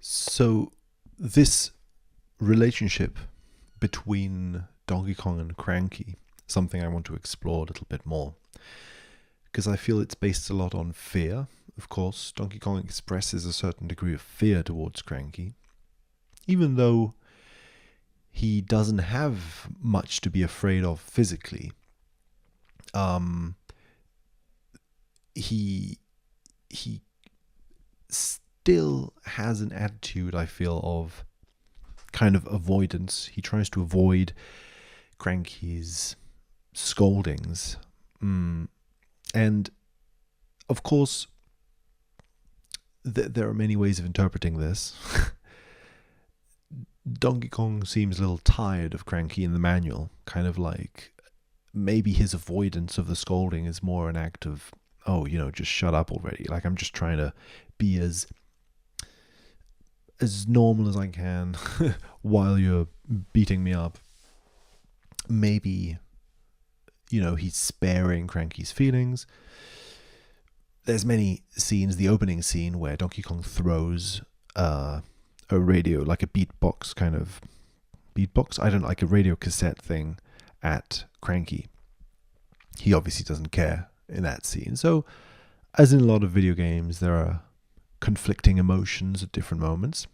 So, this relationship between Donkey Kong and Cranky, something I want to explore a little bit more, because I feel it's based a lot on fear. Of course, Donkey Kong expresses a certain degree of fear towards Cranky, even though he doesn't have much to be afraid of physically. Um, he he still has an attitude, I feel, of kind of avoidance. He tries to avoid Cranky's scoldings. And of course, there are many ways of interpreting this. Donkey Kong seems a little tired of Cranky in the manual, kind of like maybe his avoidance of the scolding is more an act of, oh, just shut up already. Like, I'm just trying to be as normal as I can while you're beating me up. Maybe, he's sparing Cranky's feelings. There's many scenes, the opening scene where Donkey Kong throws a radio, like a beatbox kind of beatbox, I don't know, like a radio cassette thing at Cranky. He obviously doesn't care in that scene. So, as in a lot of video games, there are conflicting emotions at different moments.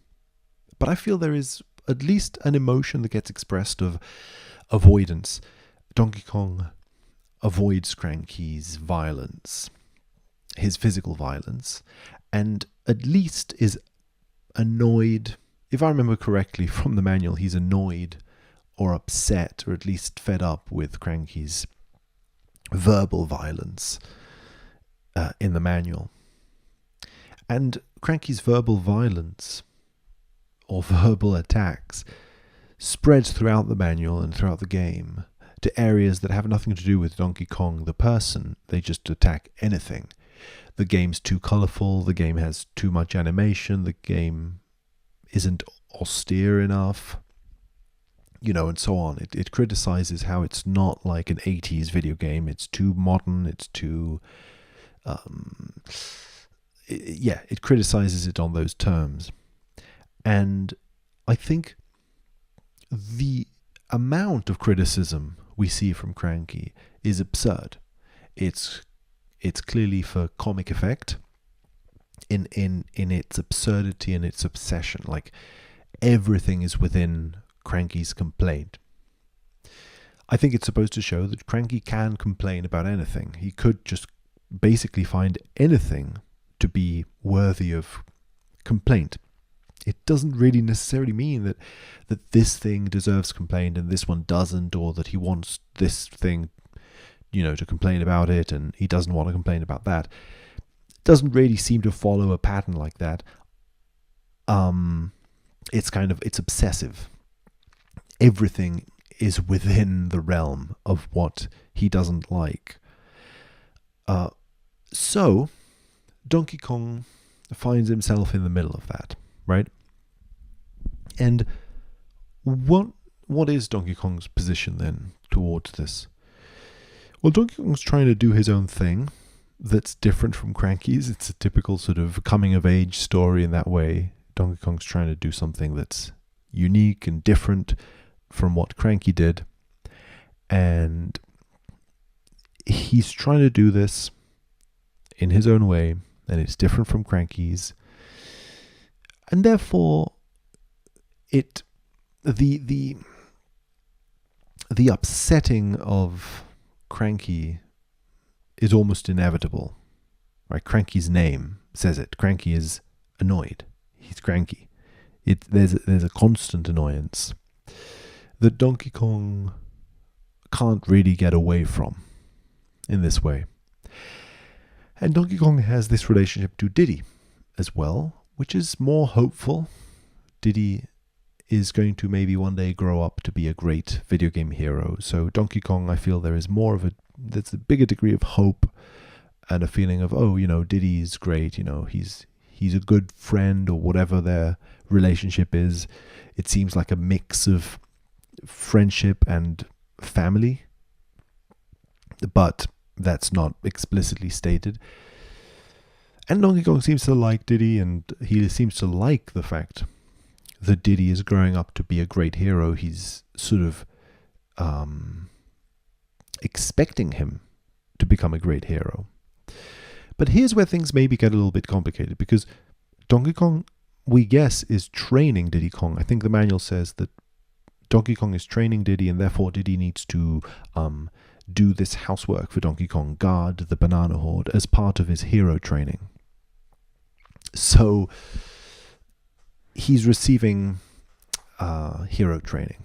But I feel there is at least an emotion that gets expressed of avoidance. Donkey Kong avoids Cranky's violence, his physical violence, and at least is annoyed. If I remember correctly from the manual, he's annoyed or upset, or at least fed up with Cranky's verbal violence in the manual. And Cranky's verbal violence or verbal attacks spreads throughout the manual and throughout the game to areas that have nothing to do with Donkey Kong the person. They just attack anything. The game's too colorful, the game has too much animation, the game isn't austere enough, and so on. It criticizes how it's not like an 80s video game. It's too modern, it's too... it criticizes it on those terms. And I think the amount of criticism we see from Cranky is absurd. It's clearly for comic effect in its absurdity and its obsession. Like, everything is within Cranky's complaint. I think it's supposed to show that Cranky can complain about anything. He could just basically find anything to be worthy of complaint. It doesn't really necessarily mean that this thing deserves complaint and this one doesn't, or that he wants this thing, to complain about it and he doesn't want to complain about that. It doesn't really seem to follow a pattern like that. It's obsessive. Everything is within the realm of what he doesn't like. So Donkey Kong finds himself in the middle of that, right? And what is Donkey Kong's position then towards this? Well, Donkey Kong's trying to do his own thing that's different from Cranky's. It's a typical sort of coming-of-age story in that way. Donkey Kong's trying to do something that's unique and different from what Cranky did. And he's trying to do this in his own way, and it's different from Cranky's. And therefore, the upsetting of Cranky is almost inevitable, right? Cranky's name says it. Cranky is annoyed. He's cranky. There's a constant annoyance that Donkey Kong can't really get away from in this way. And Donkey Kong has this relationship to Diddy as well, which is more hopeful. Diddy is going to maybe one day grow up to be a great video game hero. So Donkey Kong, I feel there's a bigger degree of hope and a feeling of, Diddy's great, he's a good friend, or whatever their relationship is. It seems like a mix of friendship and family, but that's not explicitly stated. And Donkey Kong seems to like Diddy, and he seems to like the fact that Diddy is growing up to be a great hero. He's sort of expecting him to become a great hero. But here's where things maybe get a little bit complicated, because Donkey Kong, we guess, is training Diddy Kong. I think the manual says that Donkey Kong is training Diddy, and therefore Diddy needs to do this housework for Donkey Kong, guard the banana horde, as part of his hero training. So he's receiving hero training.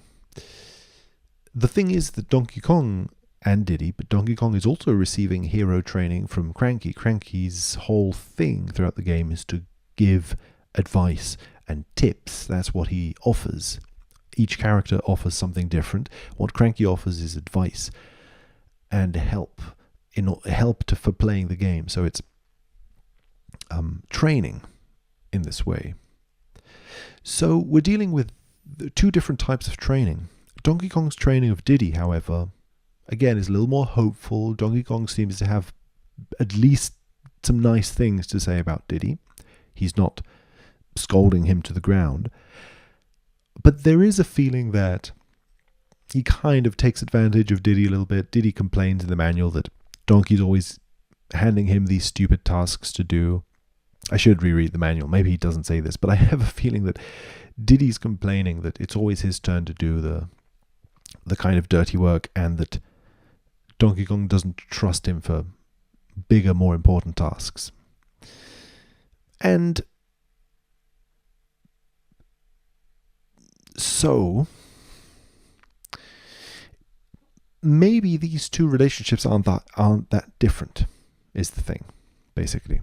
The thing is that Donkey Kong and Diddy, but Donkey Kong is also receiving hero training from Cranky. Cranky's whole thing throughout the game is to give advice and tips. That's what he offers. Each character offers something different. What Cranky offers is advice and help for playing the game. So it's training in this way. So we're dealing with two different types of training. Donkey Kong's training of Diddy, however, again, is a little more hopeful. Donkey Kong seems to have at least some nice things to say about Diddy. He's not scolding him to the ground. But there is a feeling that he kind of takes advantage of Diddy a little bit. Diddy complains in the manual that Donkey's always handing him these stupid tasks to do. I should reread the manual. Maybe he doesn't say this, but I have a feeling that Diddy's complaining that it's always his turn to do the kind of dirty work, and that Donkey Kong doesn't trust him for bigger, more important tasks. And so maybe these two relationships aren't that different, is the thing, basically.